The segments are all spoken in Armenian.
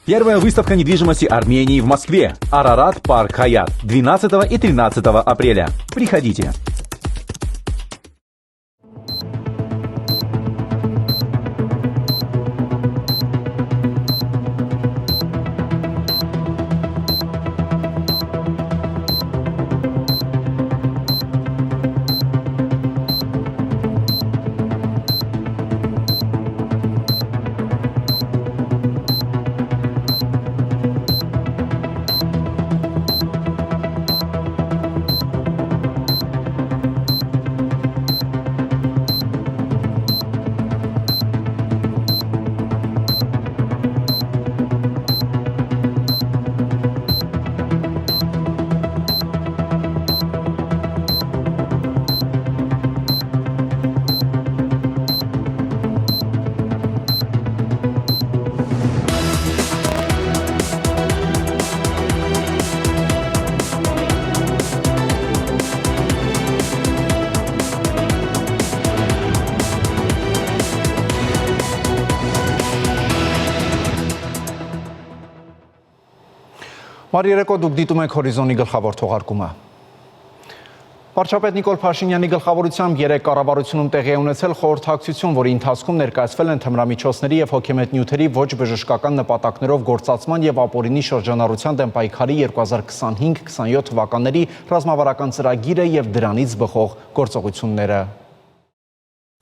Первая выставка недвижимости Армении в Москве. Арарат Парк Хаят. 12 и 13 апреля. Приходите. Բարի երեկո, դուք դիտում եք Հորիզոնի գլխավոր թողարկումը։ Վարչապետ Նիկոլ Փաշինյանի գլխավորությամբ 3 կառավարությունում տեղի է ունեցել խորհրդակցություն, որի ընթացքում ներկայացվել են թմրամիջոցների եւ հոգեմետ նյութերի ոչ բժշկական նպատակներով գործածման եւ ապօրինի շրջանառության դեմ պայքարի 2025-27 թվականների ռազմավարական ծրագիրը եւ դրանից բխող գործողությունները։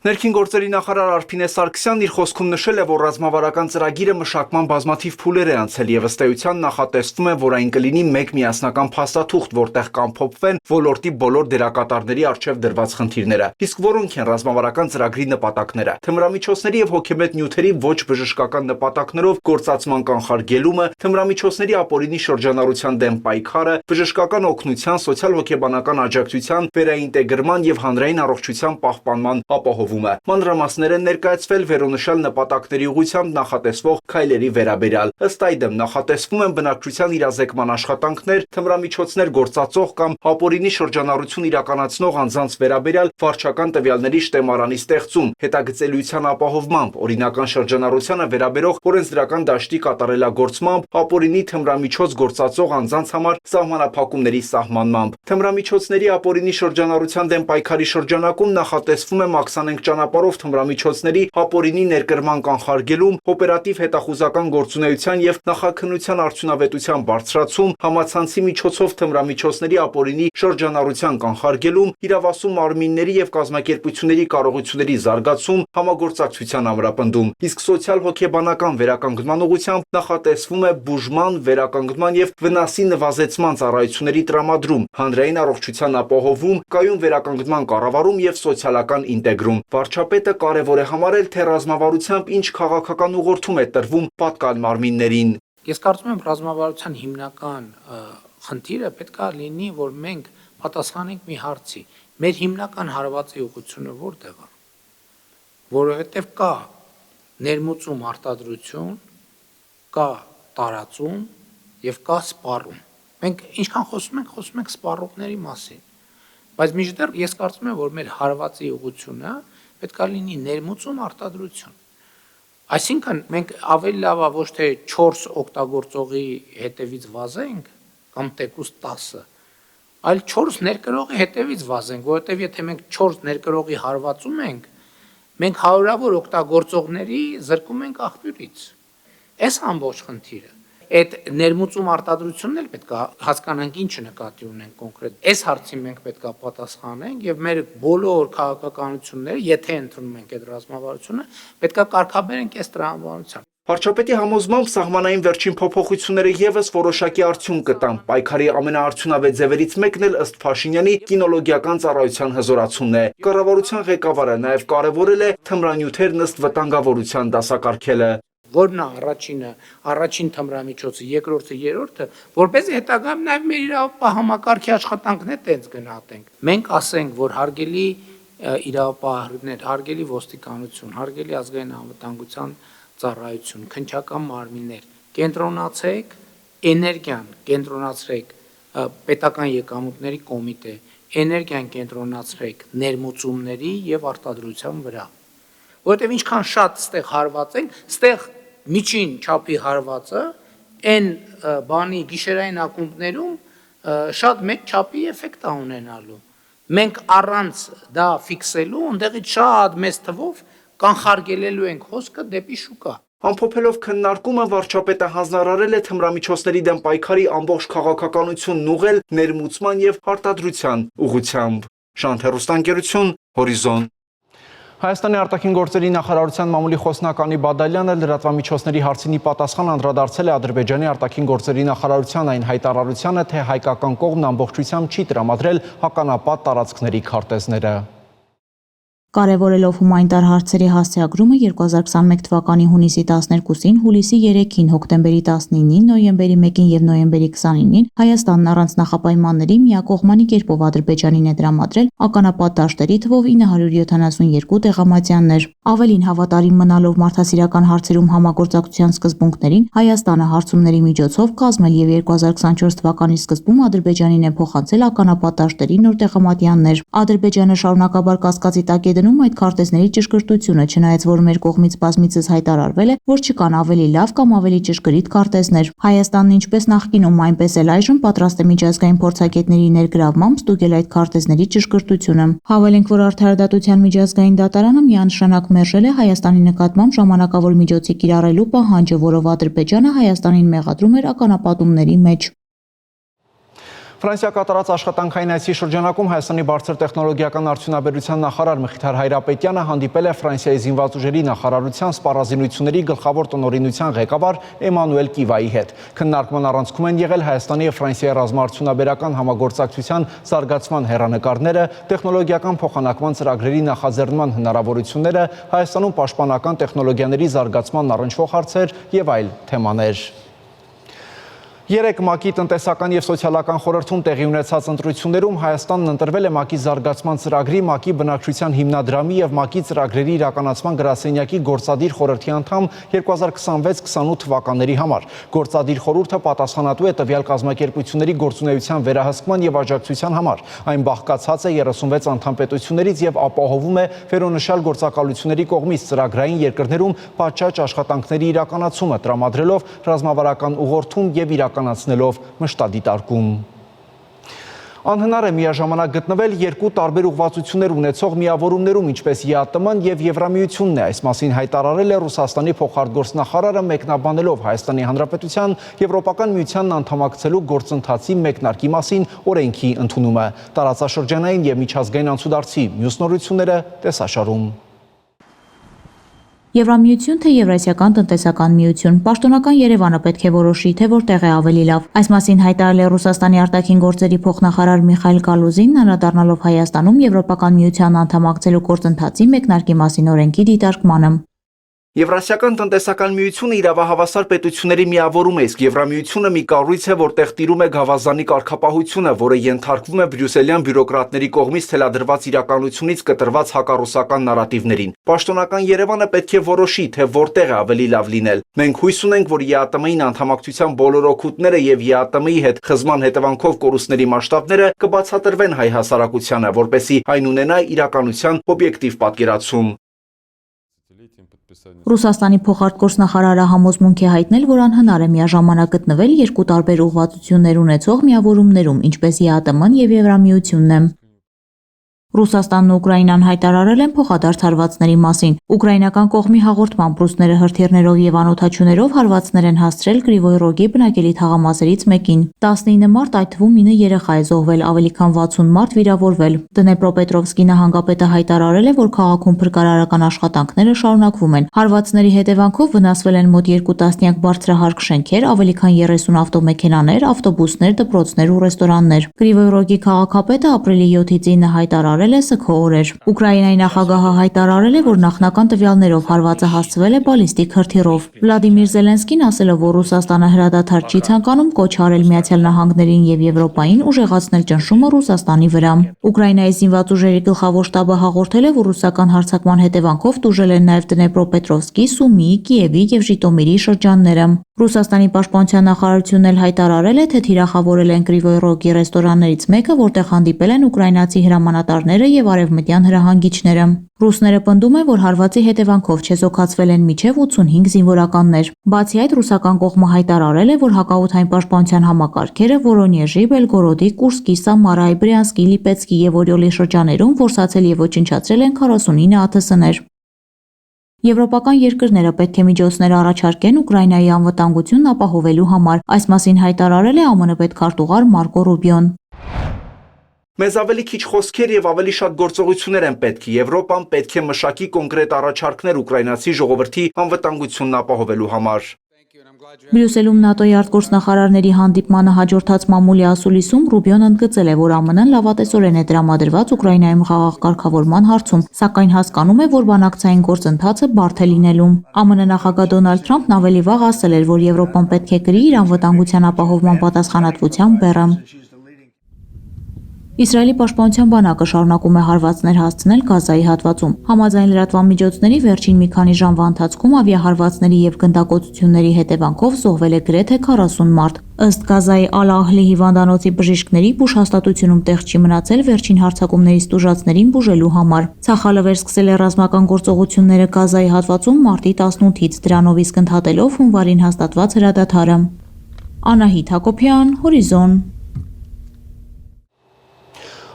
Ներքին գործերի նախարար Արփինե Սարգսյանն իր խոսքում նշել է, որ ռազմավարական ծրագիրը մշակման բազմաթիվ փուլեր է անցել եւ ըստ էության նախատեսվում է, որ այն կլինի մեկ միասնական փաստաթուղթ, որտեղ կամփոփվեն ոլորտի բոլոր դերակատարների առջև դրված խնդիրները։ Իսկ որոնք են ռազմավարական ծրագրի նպատակները։ Թմրամիջոցների եւ հոգեմետ նյութերի ոչ բժշկական նպատակներով գործածման կանխարգելումը, թմրամիջոցների ապօրինի շրջանառության դեմ պայքարը, բժշկական օգնության, սոցիալ-հոգեբանական աջակցության, վերաինտեգրման եւ հանրային առողջության պահպանման ապահովում։ Մանրամասներ են ներկայացվել վերոնշյալ նպատակների ուղղությամբ նախատեսվող քայլերի վերաբերյալ։ Ըստ այդմ նախատեսվում են բնակչության իրազեկման աշխատանքներ, թմրամիջոցներ գործածող կամ ապօրինի շրջանառություն իրականացնող անձանց վերաբերյալ վարչական տվյալների շտեմարանի ստեղծում, հետագծելիության ապահովմամբ, օրինական շրջանառությանը վերաբերող օրենսդրական դաշտի կատարելագործմամբ, ապօրինի թմրամիջոց գործածող անձանց համար սահմանափակումների սահմանմամբ։ Թմրամիջոցների ապօրինի շրջանառության դեմ պայքարի շրջանակում նախատեսվում է մաքսանենգ ճանապարհով թմրամիջոցների ապօրինի ներկրման կանխարգելում, օպերատիվ հետախուզական գործունեության եւ նախաքննության արդյունավետության բարձրացում, համացանցի միջոցով թմրամիջոցների ապօրինի շրջանառության կանխարգելում, իրավասու մարմինների եւ կազմակերպությունների կարողությունների զարգացում, համագործակցության ամրապնդում։ Իսկ սոցիալ-հոգեբանական վերականգնման ուղղությամբ նախատեսվում է բուժման, վերականգնման եւ վնասի նվազեցման ծառայությունների տրամադրում, հանրային առողջության ապահովում, կայուն վերականգնման կառավարում եւ սոցիալական ինտեգրում։ Վարչապետը կարևոր է համարել, թե ռազմավարությամբ ինչ քաղաքական ուղղորդում է տրվում պատկան մարմիններին։ Ես կարծում եմ ռազմավարության հիմնական խնդիրը պետք է լինի, որ մենք պատասխանենք մի հարցի. մեր հիմնական հարվածի ուղղությունը որտեղ է։ Որովհետև կա ներմուծում արտադրություն, կա տարածում եւ կա սպառում։ Մենք ինչքան խոսում ենք սպառողների մասին։ Բայց մինչդեռ ես կարծում եմ, որ մեր հարվածի ուղղությունը պետք է լինի ներմուծում արտադրություն։ Այսինքն մենք ավելի լավ է ոչ թե 4 օգտագործողի հետևից վազենք կամ տեկուս 10, այլ 4 ներկրողի հետևից վազենք, որովհետև եթե մենք 4 ներկրողի հարվածում ենք, մենք հարյուրավոր օգտագործողների զրկում ենք աղբյուրից։ Այս ամբողջ խնդիրը այդ ներմուծում արտադրությունն էլ պետք է հասկանանք ինչը նկատի ունենք կոնկրետ։ Այս հարցին մենք պետք է պատասխանենք եւ մեր բոլոր քաղաքականությունները, եթե ընդունում ենք այդ ռազմավարությունը, պետք է կարգաբերենք այս տրամաբանությամբ։ Վարչապետի համոզմամբ սահմանային վերջին փոփոխությունները եւս որոշակի արդյունք կտան։ Պայքարի ամենաարդյունավետ ձևերից մեկն էլ ըստ Փաշինյանի կինոլոգիական ծառայության հզորացումն է։ Կառավարության ղեկավարը նաեւ կարևորել է թմրանյութերն ըստ վտանգավորության դասակարգելը։ Որն է առաջին թմրամիջոցը, երկրորդը, երրորդը, որպեսզի հետագայում նաև մեր իրավապահ համակարգի աշխատանքն է տենց գնահատենք։ Մենք ասենք, որ հարգելի իրավապահներ, հարգելի ոստիկանություն, հարգելի ազգային անվտանգության ծառայություն, քննչական մարմիններ, կենտրոնացեք էներգիան, կենտրոնացրեք պետական եկամուտների կոմիտե, էներգիան կենտրոնացրեք ներմուծումների եւ արտադրության վրա։ Որովհետեւ ինչքան շատ ստեղ հարված ենք, ստեղ միջին չափի հարվածը այն բանի գիշերային ակումբներում շատ մեծ չափի էֆեկտ է ունենալու։ Մենք առանց դա ֆիքսելու, ընդեղից շատ մեծ թվով կանխարգելելու ենք հոսքը դեպի շուկա։ Ամփոփելով քննարկումը վարչապետը հանձնարարել է թմրամիջոցների դեմ պայքարի ամբողջ քաղաքականությունն ուղղել ներմուծման եւ արտադրության ուղղությամբ։ Շանթ հեռուստաընկերություն Հորիզոն։ Հայաստանի արտաքին գործերի նախարարության մամուլի խոսնակ Անի Բադալյանը լրատվամիջոցների հարցինի պատասխան անդրադարձել է Ադրբեջանի արտաքին գործերի նախարարության այն հայտարարությանը, թե հայկական կողմն ամբողջությամբ չի տրամադրել հականապատ տարածքների քարտեզները։ Կարևորելով հումանիտար հարցերի հասցեագրումը 2021 թվականի հունիսի 12-ին, հուլիսի 3-ին, հոկտեմբերի 19-ին, նոյեմբերի 1-ին եւ նոյեմբերի 29-ին Հայաստանն առանց նախապայմանների միակողմանի կերպով Ադրբեջանին է տրամադրել ականապատ դաշտերի թվով 972 տեղամատյաններ։ Ավելին, հավատարիմ մնալով մարդասիրական հարցերում համագործակցության սկզբունքներին, Հայաստանը հարցումների միջոցով կազմել եւ 2024 թվականի սկզբում Ադրբեջանին է փոխանցել ականապատ դաշտերի նոր տեղամատյաններ։ Ադրբեջանը շարունակաբար կասկածի տակ է այդ քարտեզների ճշգրտությունը, չնայած որ մեր կողմից բազմիցս հայտարարվել է, որ չկան ավելի լավ կամ ավելի ճշգրիտ քարտեզներ։ Հայաստանն ինչպես նախկինում, այնպես էլ այժմ պատրաստ է միջազգային փորձագետների ներգրավմամբ ստուգել այդ քարտեզների ճշգրտությունը։ Հավելենք, որ Արդարադատության միջազգային դատարանը միանշանակ մերժել է Հայաստանի նկատմամբ ժամանակավոր միջոցի կիրառելու պահանջը, որով Ադրբեջանը Հայաստանին մեղադրում էր ականապատումների մեջ։ Ֆրանսիա կատարած աշխատանքային այցի շրջանակում Հայաստանի բարձր տեխնոլոգիական արդյունաբերության նախարար Մխիթար Հայրապետյանը հանդիպել է Ֆրանսիայի զինված ուժերի նախարարության սպառազինությունների գլխավոր տնօրինության ղեկավար Էմանուել Կիվայի հետ։ Քննարկման առանցքում են եղել Հայաստանի եւ Ֆրանսիայի ռազմաարդյունաբերական համագործակցության զարգացման հեռանկարները, տեխնոլոգիական փոխանակման ծրագրերի նախաձեռնման հնարավորությունները, Հայաստանում պաշտպանական տեխնոլոգիաների զարգացման առնչվող հարցեր եւ այլ թեմաներ։ Երեկ ՄԱԿ-ի տնտեսական եւ սոցիալական խորհրդում տեղի ունեցած ընտրություններում Հայաստանն ընտրվել է ՄԱԿ-ի զարգացման ծրագրի, ՄԱԿ-ի բնակչության հիմնադրամի եւ ՄԱԿ-ի ծրագրերի իրականացման գրասենյակի գործադիր խորհրդի անդամ 2026-28 թվականների համար։ Գործադիր խորհուրդը պատասխանատու է տվյալ կազմակերպությունների գործունեության վերահսկման եւ աջակցության համար։ Այն բաղկացած է 36 անդամ պետություններից եւ ապահովում է վերոնշյալ գործակալությունների կողմից ծրագրային երկրներում պատշաճ աշխատանքների իրականացումը, տրամադրելով ռազմավարական ուղղորդում եւ իրականացնելով մշտադիտարկում։ Անհնար է միաժամանակ գտնվել երկու տարբեր ուղղվածություններ ունեցող միավորումներում, ինչպես ԵԱՏՄ-ն եւ Եվրամիությունն է։ Այս մասին հայտարարել է Ռուսաստանի փոխարտգործնախարարը, մեկնաբանելով Հայաստանի Հանրապետության Եվրոպական միությանն անդամակցելու գործընթացի մեկնարկի մասին օրենքի ընդունումը։ Տարածաշրջանային եւ միջազգային անցուդարձի մյուս նորությունները տեսաշարում։ Եվրամիություն թե Եվրասիական տնտեսական միություն, պաշտոնական Երևանը պետք է որոշի, թե որտեղ է ավելի լավ։ Այս մասին հայտարարել է Ռուսաստանի արտաքին գործերի փոխնախարար Միխայել Գալուզինն, անդրադառնալով Հայաստանում Եվրոպական միությանն անդամակցելու գործընթացի մեկնարկի մասին օրենքի դիտարկմանը։ Եվրասիական տնտեսական միությունը իրավահավասար պետությունների միավորում է, իսկ Եվրամիությունը մի կառույց է, որտեղ տիրում է գավազանի կարգապահությունը, որը ենթարկվում է բրյուսելյան բյուրոկրատների կողմից թելադրված իրականությունից կտրված հակառուսական նարատիվներին։ Պաշտոնական Երևանը պետք է որոշի, թե որտեղ է ավելի լավ լինել։ Մենք հույս ունենք, որ ԵԱՏՄ-ին անդամակցության բոլոր օգուտները եւ ԵԱՏՄ-ի հետ խզման հետևանքով կորուստների մասշտաբները կբացատրվեն հայ հասարակությանը, որպեսզի այն ունենա իրականության օբյեկտիվ պատկերացում։ Ռուսաստանի փոխարտգործնախարարը համոզմունք է հայտնել, որ անհնար է միաժամանակ գտնվել երկու տարբեր ուղղվածություններ ունեցող միավորումներում, ինչպես ԵԱՏՄ-ն եւ Եվրամիությունն է։ Ռուսաստանն ու Ուկրաինան հայտարարել են փոխադարձ հարվածների մասին։ Ուկրաինական կողմի հաղորդմամբ ռուսները հրթիռներով եւ անօդաչուներով հարվածներ են հասցրել Կրիվոյ Ռոգի բնակելի թաղամասերից մեկին։ 19 մարտ, այդ թվում 9 երեխա է զոհվել, ավելի քան 60 մարդ վիրավորվել։ Դնեպրոպետրովսկի նահանգապետը հայտարարել է, որ քաղաքում փրկարարական աշխատանքները շարունակվում են։ Հարվածների հետևանքով վնասվել են մոտ 2 տասնյակ բարձրահարկ շենքեր, ավելի քան 30 ավտոմեքենաներ, ավտոբուսներ, դպրոցներ ու ռեստորաններ։ Կրիվոյ Ռոգի քաղաքապետը ապրիլի 7-ից 9 հայտարարել է սգո օրեր։ Ուկրաինայի նախագահը հայտարարել է, որ նախնական տվյալներով հարվածը հասցվել է բալիստիկ հրթիռով։ Վլադիմիր Զելենսկին ասել է, որ Ռուսաստանը հրադադար չի ցանկանում, կոչ արել Միացյալ Նահանգներին եւ Եվրոպային ուժեղացնել ճնշումը Ռուսաստանի վրա։ Ուկրաինայի զինված ուժերի գլխավոր շտաբը հաղորդել է, որ ռուսական հարձակման հետևանքով տուժել են նաեւ Դնեպրոպետրովսկի, Սումիի, Կիևի եւ Ժիտոմիրի շրջանները։ Ռուսաստանի պաշտպանության նախարարությունն էլ հայտարարել է, թե թիրախավորել են Կրիվոյ Ռոգի ռեստորաններից մեկը, որտեղ հանդիպել են ուկրաինացի հրամանատարները եւ արևմտյան հրահանգիչները։ Ռուսները պնդում են, որ հարվածի հետևանքով չեզոքացվել են մինչև 85 զինվորականներ։ Բացի այդ, ռուսական կողմը հայտարարել է, որ հակաօդային պաշտպանության համակարգերը Վորոնեժի, Բելգորոդի, Կուրսկի, Սամարայի, Բրյանսկի, Լիպեցկի եւ Օրիոլի շրջաներում որսացել եւ ոչնչացրել են 49 ԱԹՍ-ներ։ Եվրոպական երկրները պետք է միջոցներ առաջարկեն Ուկրաինայի անվտանգությունն ապահովելու համար, այս մասին հայտարարել է ԱՄՆ պետքարտուղար Մարկո Ռուբիոն։ Մեզ ավելի քիչ խոսքեր եւ ավելի շատ գործողություններ են պետք։ Եվրոպան պետք է մշակի կոնկրետ առաջարկներ ուկրաինացի ժողովրդի անվտանգությունն ապահովելու համար։ Բրյուսելում ՆԱՏՕ-ի արտգործնախարարների հանդիպմանը հաջորդած մամուլի ասուլիսում Ռուբիոն ընդգծել է, որ ԱՄՆ-ն լավատեսորեն է դրամադրված Ուկրաինայում խաղաղ կարգավորման հարցում, սակայն հասկանում է, որ բանակցային գործընթացը բարդ է լինելու։ ԱՄՆ նախագահ Դոնալդ Թրամփն ավելի վաղ ասել էր, որ Եվրոպան պետք է կրի իր անվտանգության ապահովման պատասխանատվության բեռը։ Իսրայելի պաշտպանության բանակը շարունակում է հարվածներ հասցնել Գազայի հատվածում։ Համաձայն լրատվամիջոցների վերջին մի քանի ժամվա ընթացքում ավիահարվածների եւ գնդակոծությունների հետևանքով զոհվել է գրեթե 40 մարդ։ Ըստ Գազայի Ալ-Ահլի հիվանդանոցի բժիշկների, բուժ հաստատությունում տեղ չի մնացել վերջին հարձակումներից տուժածներին բուժելու համար։ Ցախալը վերսկսել է ռազմական գործողությունները Գազայի հատվածում մարտի 18-ից, դրանով իսկ ընդհատելով հունվարին հաստատված հրադադարը։ Անահիտ Հակոբյան, Հորիզոն։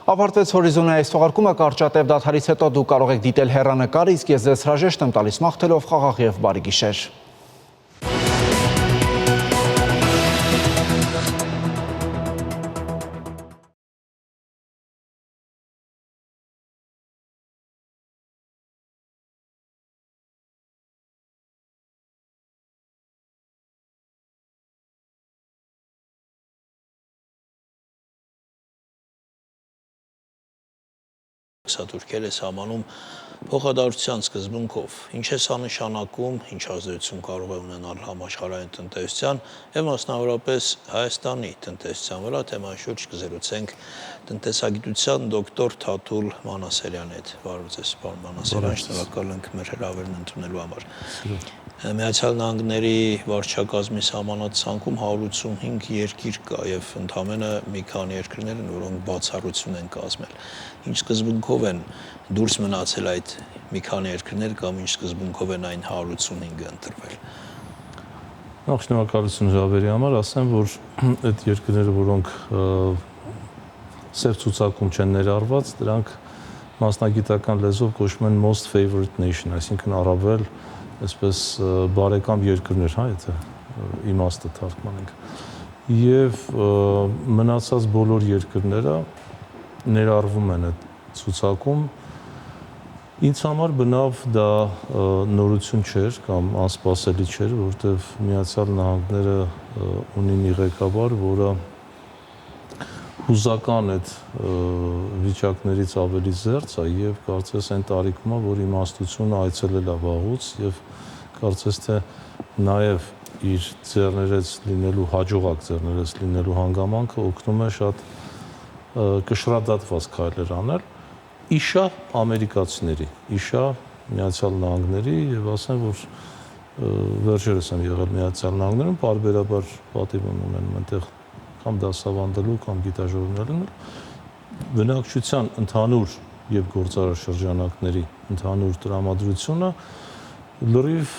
Ավարտեց Հորիզոնի այս թողարկումը, կարճատև դադարից հետո դուք կարող եք դիտել հեռանկար, իսկ ես ձեզ հրաժեշտ եմ տալիս մաղթելով խաղաղ եւ բարի գիշեր։ Սատուրքել է սահմանում փոխադարձության սկզբունքով, ինչ է սա նշանակում, ինչ ազդեցություն կարող է ունենալ համաշխարհային տնտեսության եւ մասնավորապես Հայաստանի տնտեսության վրա, թեման շուրջ կզրուցենք տնտեսագիտության դոկտոր Թաթուլ Մանասարյանի հետ։ Բարև ձեզ, պարոն Մանասարյան, շնորհակալ ենք մեր հրավերն ընդունելու համար։ Միացյալ Նահանգների վարչակազմի սահմանадцանքում 185 երկիր կա եւ ընդամենը մի քանի երկրներ են, որոնք բացառություն են կազմել։ Ինչ սկզբունքով են դուրս մնացել այդ մի քանի երկրներ կամ ինչ սկզբունքով են այն 185-ը ընտրվել։ Նախ շնորհակալություն հրավերի համար, ասեմ, որ այդ երկրները, որոնք սև ցուցակում չեն ներառված, դրանք մասնագիտական լեզվով կոչվում են most favored nation, այսինքն առավել այսպես բարեկամ երկրներ, հա, եթե իմաստը թարգմանենք։ Եվ մնացած բոլոր երկրները ներառվում են այդ ցուցակում։ Ինձ համար բնավ դա նորություն չէր կամ անսպասելի չէր, որտեղ Միացյալ Նահանգները ունի մի ղեկավար, որը հուզական այդ վիճակներից ավելի զերծ է եւ կարծես այն տարիքում է, որ իմաստությունը այցելել է վաղուց եւ կարծես թե նաեւ իր ձեռներեց լինելու հաջողակ ձեռներեց լինելու հանգամանքը օգնում է շատ կշռադատված քայլեր անել իշա ամերիկացիների, իշա Միացյալ Նահանգների եւ ասեմ, որ վերջերս եմ եղել Միացյալ Նահանգներում, բարբերաբար պատիվ ունեն այնտեղ կամ դասավանդելու կամ գիտաժողովներ լինել, բնակչության ընդհանուր եւ գործարար շրջանակների ընդհանուր տրամադրությունը լրիվ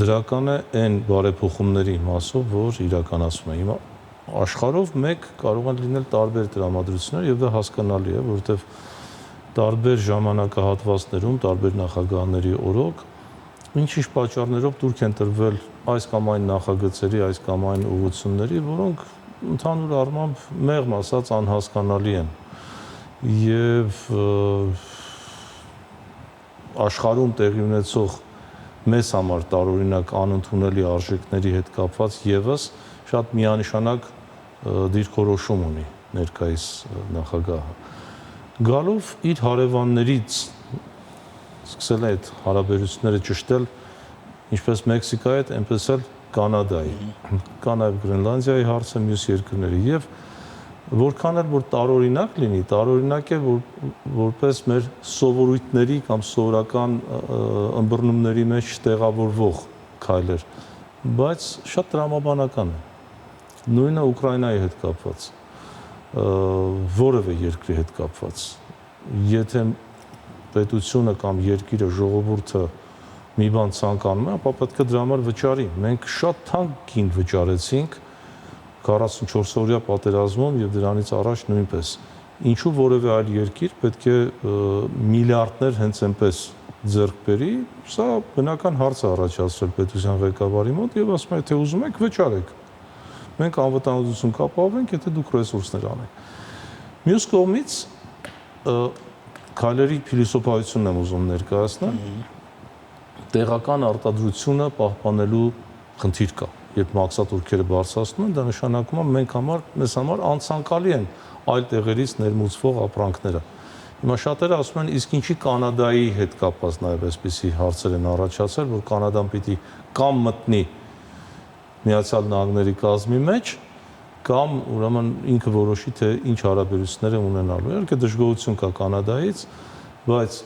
դրական է այն բարեփոխումների մասով, որ իրականացվում է։ Հիմա աշխարհով մեկ կարող են լինել տարբեր տրամադրություններ եւ դա հասկանալի է, որովհետեւ տարբեր ժամանակահատվածներում, տարբեր նախագահների օրոք ինչ-ինչ պատճառներով դուրք են տրվել այս կամ այն նախագծերի, այս կամ այն ուղղությունների, որոնք ընդհանուր առմամբ մեղմ ասած անհասկանալի են եւ աշխարհում տեղի ունեցող մեզ համար տարօրինակ անընդունելի արժեքների հետ կապված եւս շատ միանշանակ դիրքորոշում ունի ներկայիս նախագահը գալով իր հարևաններից սկսել է այդ հարաբերությունները ճշտել ինչպես Մեքսիկայի հետ, այնպես էլ Կանադայի, կան նաև Գրենլանդիայի հարցը, մյուս երկրների եւ որքան էլ որ տարօրինակ լինի, տարօրինակ է որպես մեր սովորույթների կամ սովորական ըմբռնումների մեջ տեղավորվող քայլեր բայց շատ տրամաբանական է։ Նույնը Ուկրաինայի հետ կապված, որևէ երկրի հետ կապված։ Եթե պետությունը կամ երկիրը, ժողովուրդը մի բան ցանկանում է, ապա պետք է դրա համար վճարի։ Մենք շատ թանկ գին վճարեցինք 44-օրյա պատերազմում եւ դրանից առաջ նույնպես։ Ինչու որևէ այլ երկիր պետք է միլիարդներ հենց այնպես ձեռք բերի, սա բնական հարց է առաջացրել պետության ղեկավարի մոտ եւ ասում է, թե ուզում եք վճարեք։ Մենք անվտանգություն կապավենք, եթե դուք ռեսուրսներ անեք։ Մյուս կողմից քայլերի փիլիսոփայությունն եմ ուզում ներկայացնել։ Տեղական արտադրությունը պահպանելու խնդիր կա։ Երբ մաքսատուրքերը բարձրացնում են, դա նշանակում է մեզ համար անցանկալի են այլ տեղերից ներմուծվող ապրանքները։ Հիմա շատերը ասում են, իսկ ինչի Կանադայի հետ կապված նաև այսպիսի հարցեր են առաջացել, որ Կանադան պիտի կամ մտնի Միացյալ Նահանգների կազմի մեջ, կամ ուրեմն ինքը որոշի, թե ինչ հարաբերություններ է ունենալու։ Իհարկե դժգոհություն կա Կանադայից, բայց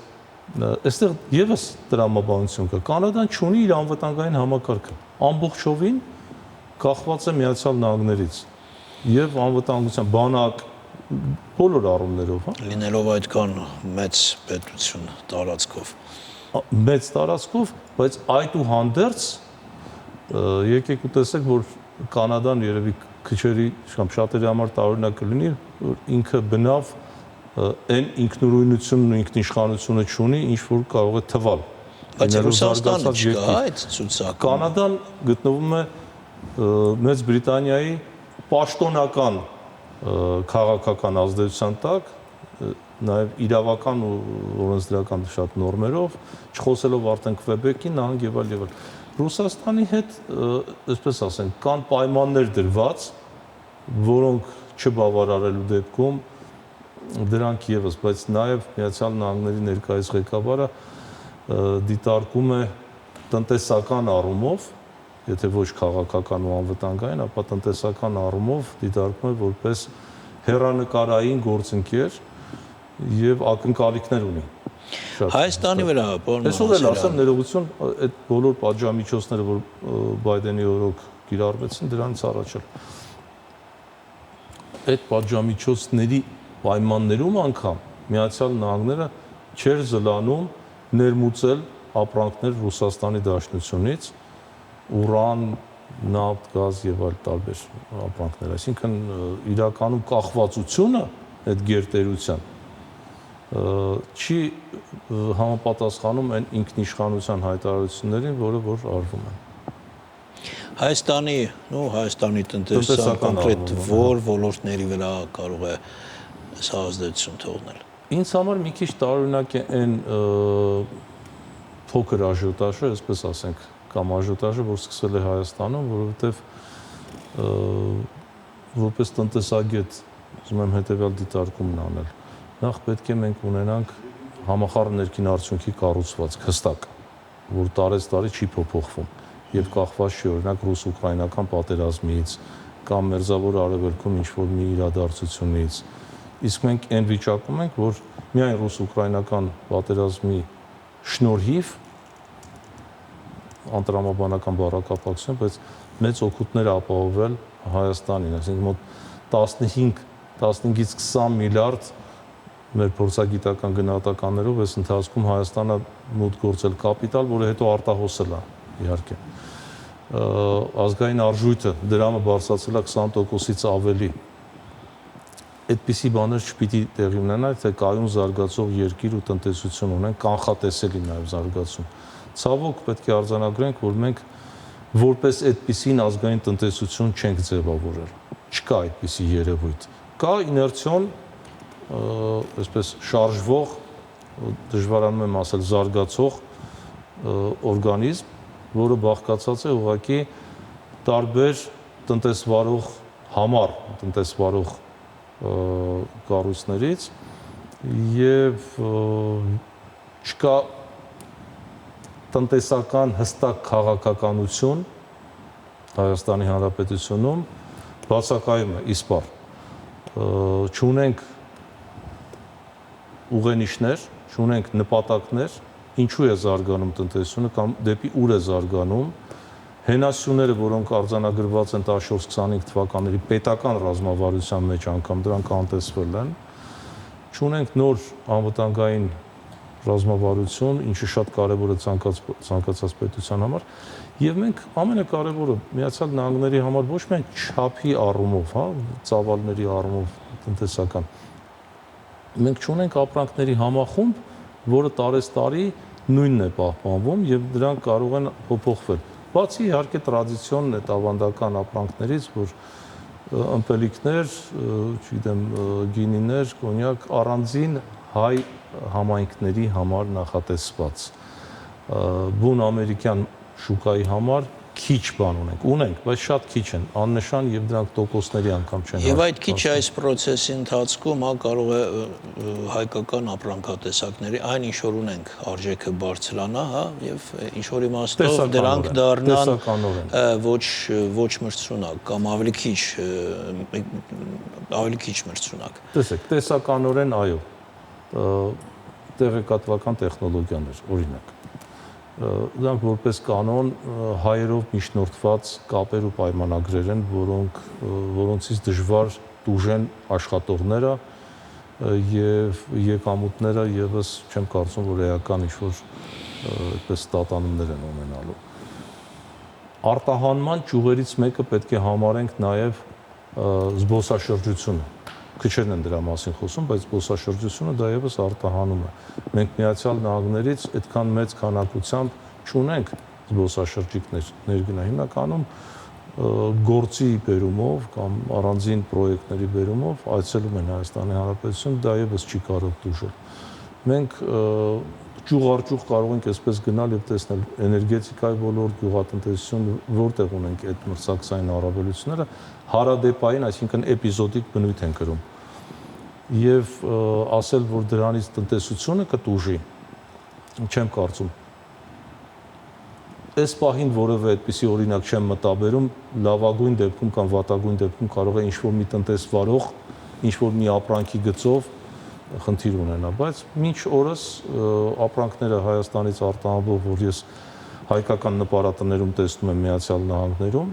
այստեղ եւս տրամաբանություն կա։ Կանադան չունի իր անվտանգային համակարգը։ Ամբողջովին կախված է Միացյալ Նահանգներից եւ անվտանգության բանակ բոլոր առումներով, հա։ Լինելով այդքան մեծ պետություն տարածքով։ Մեծ տարածքով, բայց այդուհանդերձ եկեք ու տեսեք, որ Կանադան երևի քչերի կամ շատերի համար տարօրինակ կլինի, որ ինքը բնավ այն ինքնուրույնությունն ու ինքնիշխանությունը չունի, ինչ որ կարող է թվալ։ Բայց Ռուսաստանը չկա այդ ցուցակը։ Կանադան գտնվում է Մեծ Բրիտանիայի պաշտոնական քաղաքական ազդեցության տակ, նաև իրավական ու օրենսդրական շատ նորմերով, չխոսելով արդեն Քվեբեկի նահանգ եւ այլ։ Ռուսաստանի հետ, այսպես ասենք, կան պայմաններ դրված, որոնք չբավարարելու դեպքում դրանք եւս, բայց նաև Միացյալ Նահանգների ներկայիս ղեկավարը դիտարկում է տնտեսական առումով, եթե ոչ քաղաքական ու անվտանգային, ապա տնտեսական առումով դիտարկում է որպես հեռանկարային գործընկեր եւ ակնկալիքներ ունի։ Հայաստանի վրա, պարոն Այսօր էլ ասեմ ներողություն, այդ բոլոր պատժամիջոցները, որ Բայդենի օրոք կիրառվեցին, դրանից առաջել։ Այդ պատժամիջոցների պայմաններում անգամ Միացյալ Նահանգները չէր զլանում ներմուծել ապրանքներ Ռուսաստանի Դաշնությունից, ուրան, նավթ, գազ եւ այլ տարբեր ապրանքներ, այսինքն իրականում կախվածությունը այդ գերտերության չի համապատասխանում այն ինքնիշխանության հայտարարություններին, որը որ արվում են։ Հայաստանի տնտեսության կոնկրետ որ ոլորտների վրա կարող է սա ազդեցություն թողնել։ Ինձ համար մի քիչ տարօրինակ է այն փոքր աժիոտաժը, այսպես ասենք, կամ աժիոտաժը, որ սկսվել է Հայաստանում, որովհետև որպես տնտեսագետ ուզում եմ հետևյալ դիտարկումն անել։ Նախ պետք է մենք ունենանք համախառն ներքին արդյունքի կառուցվածք հստակ, որ տարեցտարի չի փոփոխվում եւ կախված չի օրինակ ռուս-ուկրաինական պատերազմից կամ Մերձավոր Արևելքում ինչ-որ մի իրադարձությունից։ Իսկ մենք այն վիճակում ենք, որ միայն ռուս-ուկրաինական պատերազմի շնորհիվ անտրամաբանական բառակապակցություն, բայց մեծ օգուտներ ապահովել Հայաստանին, այսինքն մոտ 15-ից 20 միլիարդ մեր փորձագիտական գնահատականներով այս ընթացքում Հայաստանը մուտք գործել կապիտալ, որը հետո արտահոսել է, իհարկե։ Ազգային արժույթը դրամը բարձրացել է 20%-ից ավելի։ Այդպիսի բաներ չպիտի տեղի ունենան, թե կայուն զարգացող երկիր ու տնտեսություն ունեն, կանխատեսելի նաև զարգացում։ Ցավոք պետք է արձանագրենք, որ մենք որպես այդպիսին ազգային տնտեսություն չենք ձևավորել։ Չկա այդպիսի երևույթ։ Կա իներցիոն, այսպես շարժվող, դժվարանում եմ ասել, զարգացող օրգանիզմ, որը բաղկացած է ուղղակի տարբեր տնտեսվարող համառ տնտեսվարող կառույցներից եւ չկա տնտեսական հստակ քաղաքականություն Հայաստանի Հանրապետությունում, բացակայում է իսպառ, չունենք ուղենիշներ, չունենք նպատակներ, ինչու է զարգանում տնտեսությունը կամ դեպի ուր է զարգանում հենասյուները, որոնք արձանագրված են 14-25 թվականների պետական ռազմավարության մեջ անգամ դրանք անտեսվել են, չունենք նոր անվտանգային ռազմավարություն, ինչը շատ կարևոր է ցանկացած պետության համար, եւ մենք ամենակարևորը Միացյալ Նահանգների համար ոչ միայն չափի առումով, հա, ծավալների առումով տնտեսական, մենք չունենք ապրանքների համախումբ, որը տարեստարի նույնն է պահպանվում եւ դրանք կարող են փոփոխվել։ Բացի իհարկե տրադիցիոն է տավանդական ապրանքներից, որ ըմպելիքներ, չգիտեմ, գինիներ, կոնյակ առանձին հայ համայնքների համար նախատեսված։ Բուն ամերիկյան շուկայի համար քիչ բան ունենք, բայց շատ քիչ են, աննշան եւ դրանք տոկոսների անգամ չեն։ Եվ այդ քիչ այս process-ի ընթացքում կարող է հայկական ապրանքատեսակների այն ինչ որ ունենք արժեքը բարձրանա, հա, եւ ինչ որ իմաստով դրանք դառնան ոչ մրցունակ կամ ավելի քիչ մրցունակ։ Տեսեք, տեսականորեն այո, տեղեկատվական տեխնոլոգիաներ, օրինակ, դրանք որպես կանոն հայերով միջնորդված կապեր ու պայմանագրեր են, որոնցից դժվար տուժեն աշխատողները եւ եկամուտները եւս չեմ կարծում, որ էական ինչ-որ այդպես տատանումներ են ունենալու։ Արտահանման ճյուղերից մեկը պետք է համարենք նաեւ զբոսաշրջությունը։ Քչերն են դրա մասին խոսում, բայց զբոսաշրջությունը դա եւս արտահանում է։ Մենք Միացյալ Նահանգներից այդքան մեծ քանակությամբ չունենք զբոսաշրջիկներ ներգնա, հիմնականում գործի բերումով կամ առանձին պրոյեկտների բերումով այցելում են Հայաստանի Հանրապետություն, դա եւս չի կարող դժուժել։ Մենք ճյուղ-առճյուղ կարող ենք այսպես գնալ եւ տեսնել էներգետիկայի ոլորտ, գյուղատնտեսություն, որտեղ ունենք այդ մրցակցային առավելությունները, հարադեպային, այսինքն էպիզոդիկ բնույթ են կրում։ Եվ ասել, որ դրանից տնտեսությունը կտուժի, չեմ կարծում։ Այս պահին որևէ այդպիսի օրինակ չեմ մտաբերում, լավագույն դեպքում կամ վատագույն դեպքում կարող է ինչ-որ մի տնտեսվարող, ինչ-որ մի ապրանքի գծով խնդիր ունենա, բայց մինչ օրս ապրանքները Հայաստանից արտահանվող, որ ես հայկական նպարատներում տեսնում եմ Միացյալ Նահանգներում,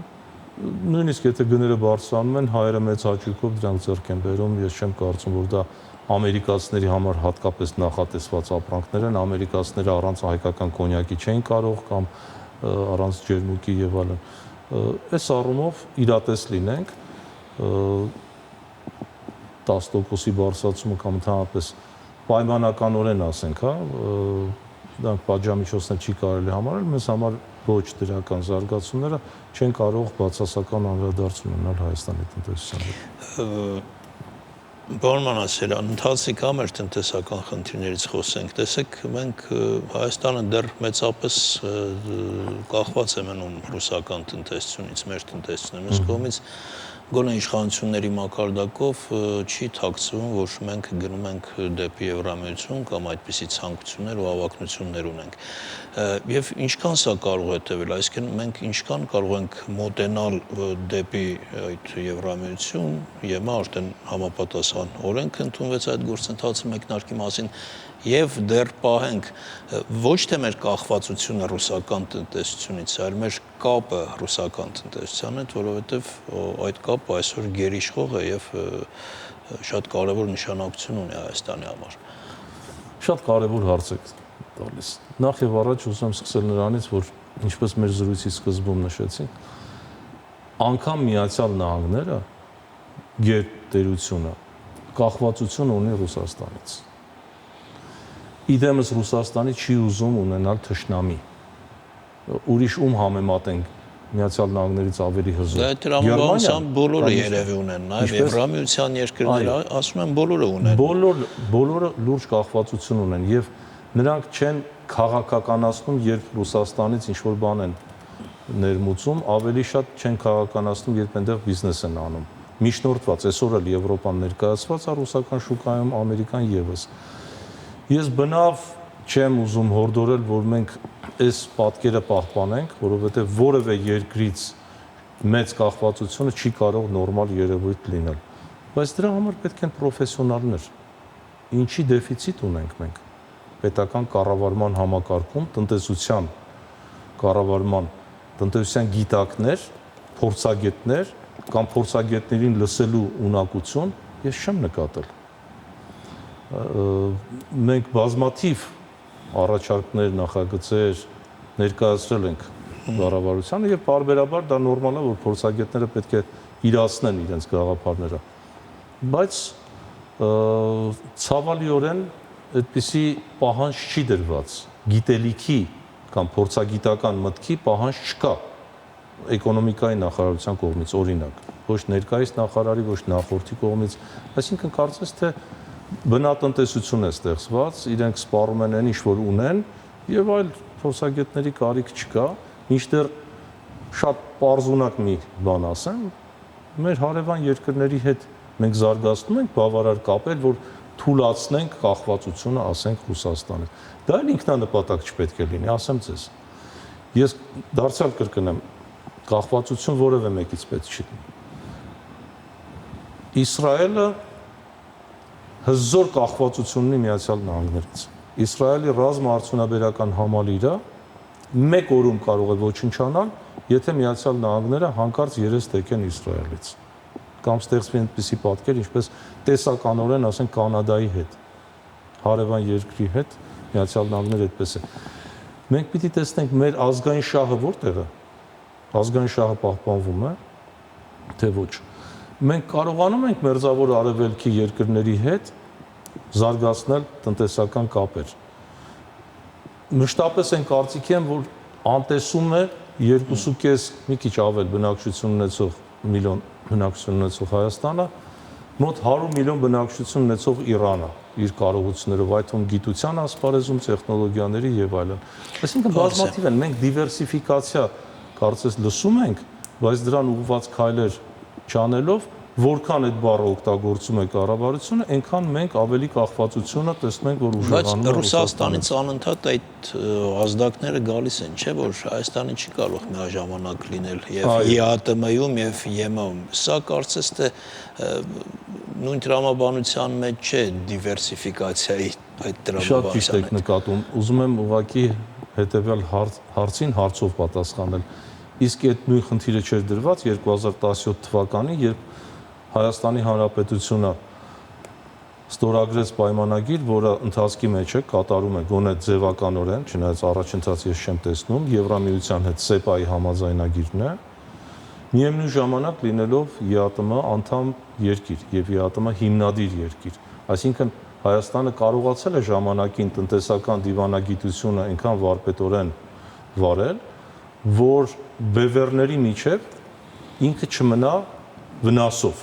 նույնիսկ եթե գները բարձրանում են, հայերը մեծ հաճույքով դրանք ձեռք են բերում, ես չեմ կարծում, որ դա ամերիկացիների համար հատկապես նախատեսված ապրանքներ են, ամերիկացիները առանց հայկական կոնյակի չէին կարող կամ առանց ջերմուկի եւ այլն։ Այս առումով իրատես լինենք 10%-ի բարձրացումը կամ ընդհանրապես պայմանականորեն ասենք, հա, դրանք պատժամիջոցներ չի կարելի համարել, մեզ համար ոչ դրական զարգացումները չեն կարող բացասական անդրադարձություն ունենալ Հայաստանի տնտեսությանը։ Պարոն Մանասարյան, ընթացիկ համար տնտեսական խնդիրներից խոսենք։ Տեսեք, մենք Հայաստանը դեռ մեծապես կախված է մնում ռուսական տնտեսությունից, մեր տնտեսությունից։ Մյուս կողմից գոնե իշխանությունների մակարդակով չի թաքցվում, որ մենք գնում ենք դեպի Եվրամիություն կամ այդպիսի ցանկություններ ու հավակնություններ ունենք։ Եվ ինչքան սա կարող է տևել, այսինքն մենք ինչքան կարող ենք մոտենալ դեպի այդ Եվրամիություն, ԵՄ արդեն համապատասխան օրենք ընդունվեց այդ գործընթացի մեկնարկի մասին, եւ դեռ պահենք ոչ թե մեր կախվածությունը ռուսական տնտեսությունից, այլ մեր կապը ռուսական տնտեսության հետ, որովհետեւ այդ կապը այսօր գերիշխող է եւ շատ կարեւոր նշանակություն ունի Հայաստանի համար։ Շատ կարեւոր հարց եք տալիս։ Նախ եւ առաջ ուզում եմ սկսել նրանից, որ ինչպես մեր զրույցի սկզբում նշեցի, անգամ Միացյալ Նահանգները գերտերությունը կախվածություն ունի Ռուսաստանից։ Իդեմս Ռուսաստանի չի ուզում ունենալ թշնամի։ Ուրիշ ում համեմատենք Միացյալ Նահանգներից ավելի հզոր։ Դա տրամաբանությամբ բոլորը երևի ունեն, նաև Եվրամիության երկրները, ասում են բոլորը ունեն։ Բոլորը լուրջ կախվածություն ունեն եւ նրանք չեն քաղաքականացնում, երբ Ռուսաստանից ինչ-որ բան են ներմուծում, ավելի շատ չեն քաղաքականացնում, երբ այնտեղ բիզնես են անում։ Միջնորդված այսօր էլ Եվրոպան ներկայացված է ռուսական շուկայում, Ամերիկան եւս։ Ես բնավ չեմ ուզում հորդորել, որ մենք այս պատկերը պահպանենք, որովհետև որևէ երկրից մեծ կախվածությունը չի կարող նորմալ երևույթ լինել։ Բայց դրա համար պետք են պրոֆեսիոնալներ։ Ինչի դեֆիցիտ ունենք մենք։ Պետական կառավարման համակարգում, տնտեսության կառավարման, տնտեսության գիտակներ, փորձագետներ կամ փորձագետներին լսելու ունակություն ես չեմ նկատել։ Մենք բազմաթիվ առաջարկներ, նախագծեր ներկայացրել ենք կառավարությանը եւ բարբերաբար դա նորմալ է, որ փորձագետները պետք է իրացնեն իրենց գաղափարները։ Բայց ցավալիորեն այդպիսի պահանջ չի դրված, գիտելիքի կամ փորձագիտական մտքի պահանջ չկա էկոնոմիկայի նախարարության կողմից, օրինակ, ոչ ներկայիս նախարարի, ոչ նախորդի կողմից, այսինքն կարծես թե բնատնտեսություն է ստեղծված, իրենք սպառում են այն ինչ որ ունեն եւ այլ փորձագետների կարիք չկա, մինչդեռ շատ պարզունակ մի բան ասեմ, մեր հարևան երկրների հետ մենք զարգացնում ենք բավարար կապեր, որ թույլատնենք կախվածությունը, ասենք Ռուսաստանի։ Դա էլ ինքնանպատակ չպետք է լինի, ասեմ ձեզ։ Ես դարձյալ կրկնեմ, կախվածություն որևէ մեկից պետք չի լինի։ Իսրայելը հզոր կախվածություն ունի Միացյալ Նահանգներից։ Իսրայելի ռազմաարդյունաբերական համալիրը մեկ օրում կարող է ոչնչանալ, եթե Միացյալ Նահանգները հանկարծ երես թեքեն Իսրայելից։ Կամ ստեղծվի այնպիսի պատկեր, ինչպես տեսականորեն, ասենք, Կանադայի հետ, հարևան երկրի հետ, Միացյալ Նահանգները այդպես է։ Մենք պիտի տեսնենք մեր ազգային շահը որտեղ է։ Ազգային շահը պահպանվում է, թե ոչ։ Մենք կարողանում ենք մերձավոր արևելքի երկրների հետ զարգացնել տնտեսական կապեր։ Մշտապես են կարծիքի եմ, որ անտեսում է 2.5 մի քիչ ավել բնակչություն ունեցող միլիոն բնակչություն ունեցող Հայաստանը, մոտ 100 միլիոն բնակչություն ունեցող Իրանը իր կարողություններով, այդ թվում գիտության ասպարեզում, տեխնոլոգիաների եւ այլն։ Այսինքն բազմաթիվ են, մենք դիվերսիֆիկացիա կարծես լսում ենք, բայց դրան ուղղված քայլեր չանելով, որքան այդ բառը օգտագործում է կառավարությունը, այնքան մենք ավելի կախվածությունը տեսնում ենք, որ ուժեղանում է։ Բայց Ռուսաստանից անընդհատ այդ ազդակները գալիս են, չէ՞ որ Հայաստանը չի կարող միաժամանակ լինել եւ ԵԱՏՄ-ում եւ ԵՄ-ում։ Սա կարծես թե նույն տրամաբանության մեջ չէ դիվերսիֆիկացիայի այդ տրամաբանության։ Շատ ճիշտ եք նկատում։ Ուզում եմ ուղղակի հետեւյալ հարցին հարցով պատասխանել։ Իսկ այդ նույն խնդիրը չէր դրված 2017 թվականին, երբ Հայաստանի Հանրապետությունը ստորագրեց պայմանագիր, որը ընթացքի մեջ է, կատարում է գոնե ձևականորեն, չնայած առաջընթաց ես չեմ տեսնում, Եվրամիության հետ ՍԵՊԱ-ի համաձայնագիրն է, միևնույն ժամանակ լինելով ԵԱՏՄ անդամ երկիր եւ ԵԱՏՄ հիմնադիր երկիր։ Այսինքն Հայաստանը կարողացել է ժամանակին տնտեսական դիվանագիտությունը այնքան վարպետորեն վարել, որ բևեռների միջև ինքը չմնա վնասով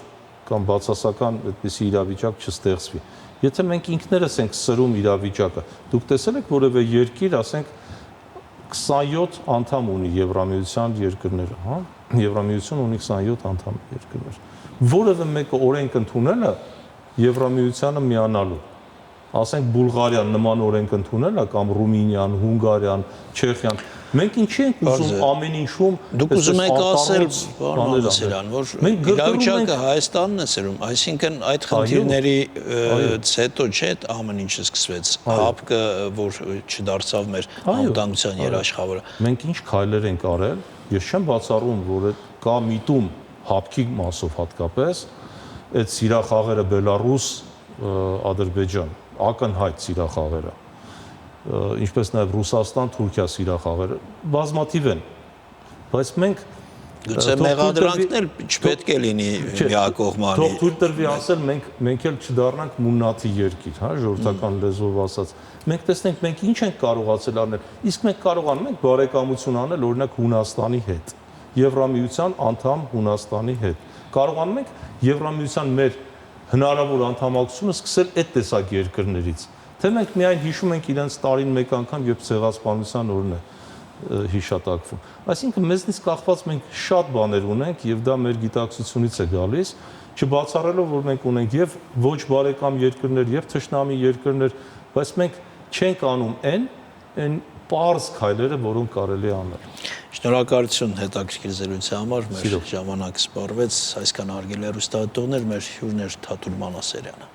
կամ բացասական այդպիսի իրավիճակ չստեղծվի։ Եթե մենք ինքներս ենք սրում իրավիճակը, դուք տեսել եք որևէ երկիր, ասենք 27 անդամ ունի Եվրամիության երկրները, հա? Եվրամիությունը ունի 27 անդամ երկրներ։ Որևէ մեկը օրենք ընդունել է Եվրամիությանը միանալու։ Ասենք Բուլղարիան նման օրենք ընդունել է կամ Ռումինիան, Հունգարիան, Չեխիան։ Մենք ինչի ենք ուզում ամեն ինչում դուք ուզում եք ասել, պարոն Մամասարյան, որ իրավիճակը Հայաստանն է սրում, այսինքն այդ խնդիրներից հետո չէ ամեն ինչը սկսվեց, հապկը, որ չդարձավ մեր անվտանգության երաշխավորը։ Մենք ինչ քայլեր ենք արել, ես չեմ բացառում, որ կա միտում հապկի մասով հատկապես, այդ սիրախաղերը Բելարուս, Ադրբեջան, ակնհայտ սիրախաղերը, ինչպես նաև Ռուսաստան, Թուրքիա սիրախաղերը բազմաթիվ են, բայց մենք գուցե մեղադրանքն էլ չպետք է լինի միակողմանի։ Թող թույլ տրվի ասել, մենք էլ չդառնանք մուննաթի երկիր, հա, ժողովրդական լեզվով ասած։ Մենք տեսնենք մենք ինչ ենք կարողացել անել, իսկ մենք կարողանում ենք բարեկամություն անել օրինակ Հունաստանի հետ, Եվրամիության անդամ Հունաստանի հետ։ Կարողանում ենք Եվրամիության մեր հնարավոր անդամակցությունը սկսել այդ տեսակ երկրներից։ Թե մենք միայն հիշում ենք իրենց տարին մեկ անգամ, երբ ցեղասպանության օրն է հիշատակվում։ Այսինքն մեզնից կախված մենք շատ բաներ ունենք եւ դա մեր գիտակցությունից է գալիս, չբացառելով որ մենք ունենք եւ ոչ բարեկամ երկրներ եւ թշնամի երկրներ, բայց մենք չենք անում այն պարզ քայլերը, որոնք կարելի է անել։ Շնորհակալություն հետաքրքիր զրույցի համար, մեր ժամանակը սպառվեց, այսքան հարգելի հեռուստադիտողներ, մեր հյուրն էր Թաթուլ Մանասարյանը։